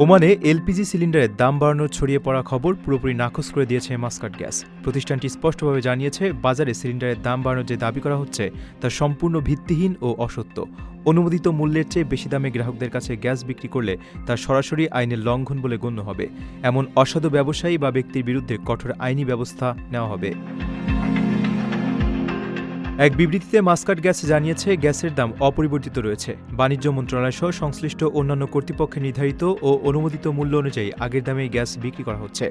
ওমানে এলপিজি সিলিন্ডারের দাম বাড়ানোর ছড়িয়ে পড়া খবর পুরোপুরি নাকচ করে দিয়েছে মাস্কাট গ্যাস। প্রতিষ্ঠানটি স্পষ্টভাবে জানিয়েছে, বাজারে সিলিন্ডারের দাম বাড়ানোর যে দাবি করা হচ্ছে তা সম্পূর্ণ ভিত্তিহীন ও অসত্য। অনুমোদিত মূল্যের চেয়ে বেশি দামে গ্রাহকদের কাছে গ্যাস বিক্রি করলে তা সরাসরি আইনের লঙ্ঘন বলে গণ্য হবে। এমন অসাধু ব্যবসায়ী বা ব্যক্তির বিরুদ্ধে কঠোর আইনি ব্যবস্থা নেওয়া হবে। এক বিবৃতিতে মাস্কাট গ্যাস জানিয়েছে, গ্যাসের দাম অপরিবর্তিত রয়েছে। বাণিজ্য মন্ত্রণালয় সহ সংশ্লিষ্ট অন্যান্য কর্তৃপক্ষের নির্ধারিত ও অনুমোদিত মূল্য অনুযায়ী আগের দামে গ্যাস বিক্রি করা হচ্ছে।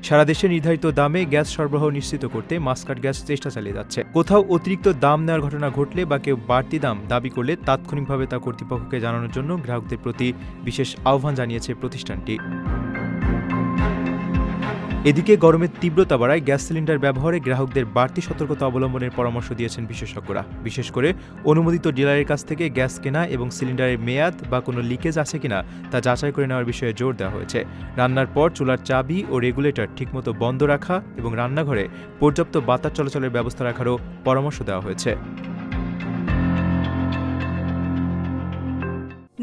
সারা দেশে নির্ধারিত দামে গ্যাস সরবরাহ নিশ্চিত করতে মাস্কাট গ্যাস চেষ্টা চালিয়ে যাচ্ছে। কোথাও অতিরিক্ত দাম নেওয়ার ঘটনা ঘটলে বা কেউ বাড়তি দাম দাবি করলে তাৎক্ষণিকভাবে তা কর্তৃপক্ষকে জানানোর জন্য গ্রাহকদের প্রতি বিশেষ আহ্বান জানিয়েছে প্রতিষ্ঠানটি। এদিকে গরমের তীব্রতা বাড়ায় গ্যাস সিলিন্ডার ব্যবহারে গ্রাহকদের বাড়তি সতর্কতা অবলম্বনের পরামর্শ দিয়েছেন বিশেষজ্ঞরা। বিশেষ করে অনুমোদিত ডিলারের কাছ থেকে গ্যাস কেনা এবং সিলিন্ডারের মেয়াদ বা কোনো লিকেজ আছে কিনা তা যাচাই করে নেওয়ার বিষয়ে জোর দেওয়া হয়েছে। রান্নার পর চুলার চাবি ও রেগুলেটর ঠিকমতো বন্ধ রাখা এবং রান্নাঘরে পর্যাপ্ত বাতাস চলাচলের ব্যবস্থা রাখারও পরামর্শ দেওয়া হয়েছে।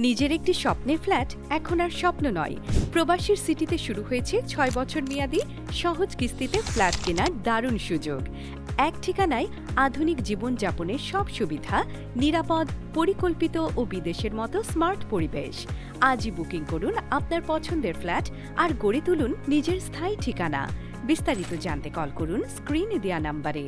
নিজের একটি স্বপ্নের ফ্ল্যাট এখন আর স্বপ্ন নয়। প্রবাসীর সিটিতে শুরু হয়েছে ৬ বছর মেয়াদী সহজ কিস্তিতে ফ্ল্যাট কেনার দারুণ সুযোগ। এক ঠিকানায় আধুনিক জীবনযাপনের সব সুবিধা, নিরাপদ, পরিকল্পিত ও বিদেশের মতো স্মার্ট পরিবেশ। আজই বুকিং করুন আপনার পছন্দের ফ্ল্যাট আর গড়ে তুলুন নিজের স্থায়ী ঠিকানা। বিস্তারিত জানতে কল করুন স্ক্রিনে দেয়া নাম্বারে।